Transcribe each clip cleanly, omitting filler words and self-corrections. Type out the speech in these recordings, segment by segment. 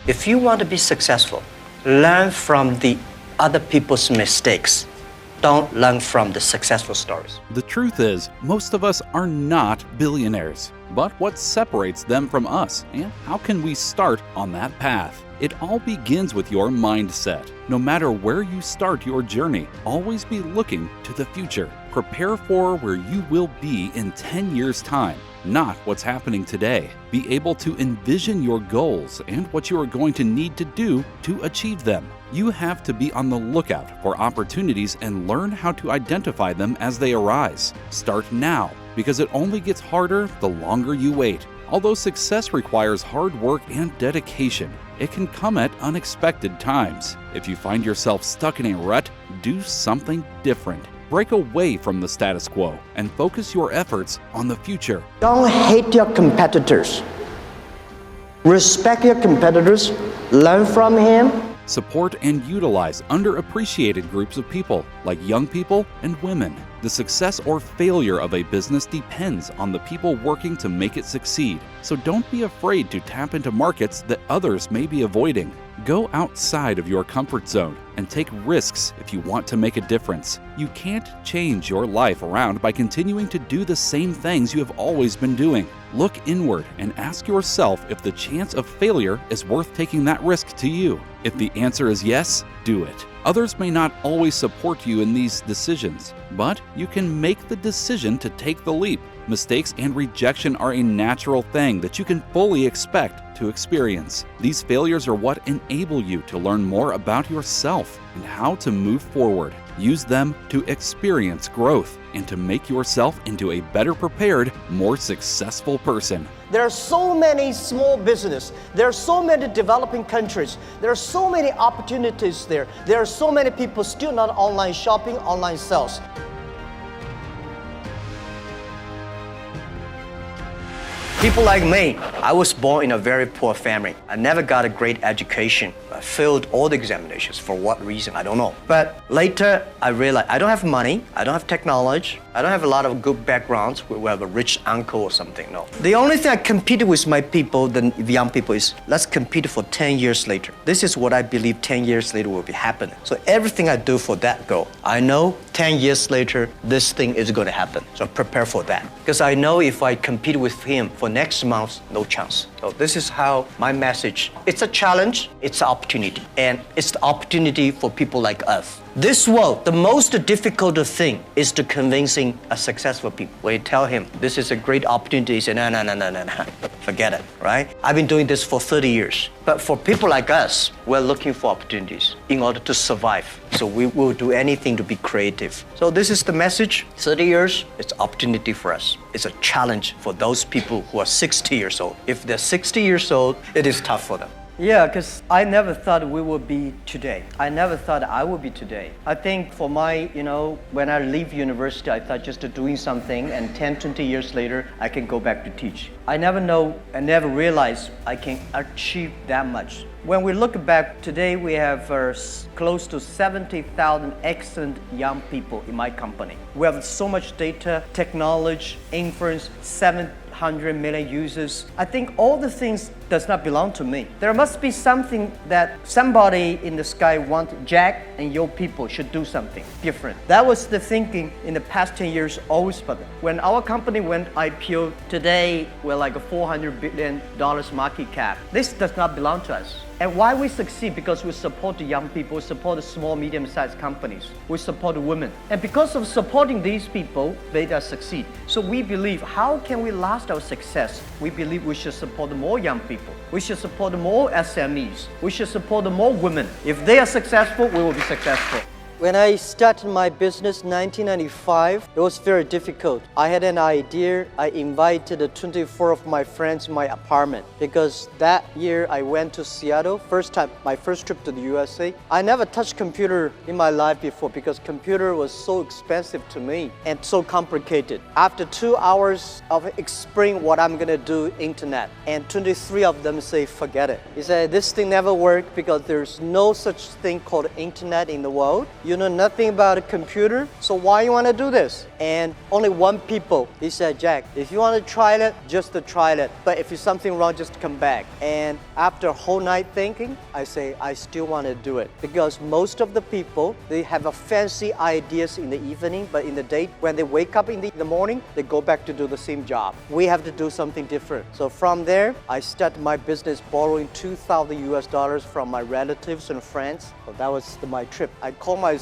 If you want to be successful, learn from the other people's mistakes. Don't learn from the successful stories. The truth is, most of us are not billionaires. But what separates them from us, and how can we start on that path? It all begins with your mindset. No matter where you start your journey, always be looking to the future. Prepare for where you will be in 10 years' time, not what's happening today. Be able to envision your goals and what you are going to need to do to achieve them. You have to be on the lookout for opportunities and learn how to identify them as they arise. Start now, because it only gets harder the longer you wait. Although success requires hard work and dedication, it can come at unexpected times. If you find yourself stuck in a rut, do something different. Break away from the status quo and focus your efforts on the future. Don't hate your competitors. Respect your competitors. Learn from him. Support and utilize underappreciated groups of people, like young people and women. The success or failure of a business depends on the people working to make it succeed. So don't be afraid to tap into markets that others may be avoiding. Go outside of your comfort zone and take risks if you want to make a difference. You can't change your life around by continuing to do the same things you have always been doing. Look inward and ask yourself if the chance of failure is worth taking that risk to you. If the answer is yes, do it. Others may not always support you in these decisions, but you can make the decision to take the leap. Mistakes and rejection are a natural thing that you can fully expect to experience. These failures are what enable you to learn more about yourself and how to move forward. Use them to experience growth and to make yourself into a better prepared, more successful person. There are so many small businesses. There are so many developing countries. There are so many opportunities there. There are so many people still not online shopping, online sales. People like me, I was born in a very poor family. I never got a great education. I failed all the examinations. For what reason, I don't know. But later, I realized I don't have money, I don't have technology, I don't have a lot of good backgrounds. We have a rich uncle or something, no. The only thing I competed with my people, the young people, is let's compete for 10 years later. This is what I believe 10 years later will be happening. So everything I do for that goal, I know 10 years later, this thing is going to happen. So prepare for that. Because I know if I compete with him for next month, no chance. So this is how my message, it's a challenge, it's an opportunity. And it's the opportunity for people like us. This world, the most difficult thing is to convincing a successful people. When you tell him, this is a great opportunity, he says, no, forget it, right? I've been doing this for 30 years. But for people like us, we're looking for opportunities in order to survive. So we will do anything to be creative. So this is the message. 30 years, it's opportunity for us. It's a challenge for those people who are 60 years old. If they're 60 years old, it is tough for them. Yeah, because I never thought we would be today. I never thought I would be today. I think for my, when I leave university, I thought just doing something and 10, 20 years later, I can go back to teach. I never realized I can achieve that much. When we look back today, we have close to 70,000 excellent young people in my company. We have so much data, technology, inference, 700 million users. I think all the things does not belong to me. There must be something that somebody in the sky wants Jack and your people should do something different. That was the thinking in the past 10 years always for them. When our company went IPO, today we're like a $400 billion market cap. This does not belong to us. And why we succeed? Because we support the young people, we support the small, medium-sized companies, we support the women. And because of supporting these people, they succeed. So we believe, how can we last our success? We believe we should support more young people. We should support more SMEs. We should support more women. If they are successful, we will be successful. When I started my business in 1995, it was very difficult. I had an idea. I invited 24 of my friends in my apartment because that year I went to Seattle, my first trip to the USA. I never touched computer in my life before because computer was so expensive to me and so complicated. After 2 hours of explaining what I'm gonna do internet, and 23 of them say, forget it. He said, this thing never worked because there's no such thing called internet in the world. You know nothing about a computer, so why you want to do this? And only one people, he said, Jack, if you want to try it, just to try it. But if there's something wrong, just come back. And after a whole night thinking, I say, I still want to do it. Because most of the people, they have a fancy ideas in the evening, but in the day, when they wake up in the morning, they go back to do the same job. We have to do something different. So from there, I started my business borrowing $2,000 from my relatives and friends. So that was my trip. I call myself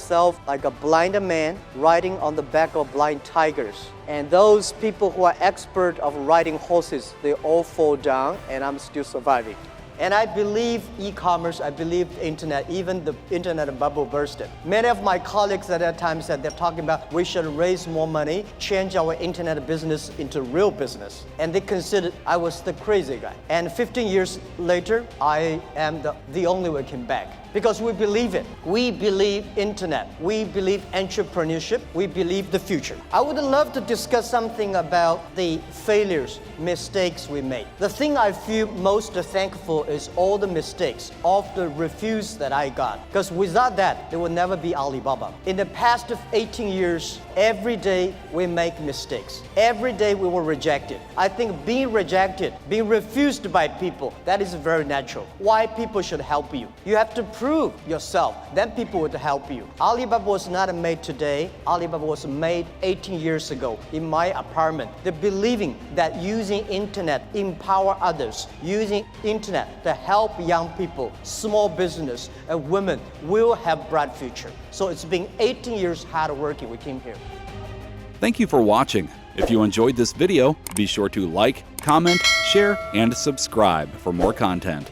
like a blind man riding on the back of blind tigers. And those people who are expert of riding horses, they all fall down, and I'm still surviving. And I believe e-commerce, I believe internet, even the internet bubble bursted. Many of my colleagues at that time said they're talking about we should raise more money, change our internet business into real business. And they considered I was the crazy guy. And 15 years later, I am the only one came back. Because we believe it. We believe internet. We believe entrepreneurship. We believe the future. I would love to discuss something about the failures, mistakes we made. The thing I feel most thankful is all the mistakes, all the refuse that I got. Because without that, there would never be Alibaba. In the past 18 years, every day we make mistakes. Every day we were rejected. I think being rejected, being refused by people, that is very natural. Why people should help you? You have to prove yourself, then people would help you. Alibaba was not made today. Alibaba was made 18 years ago in my apartment. The believing that using internet empower others, using internet to help young people, small business, and women will have bright future. So it's been 18 years hard working. We came here. Thank you for watching. If you enjoyed this video, be sure to like, comment, share, and subscribe for more content.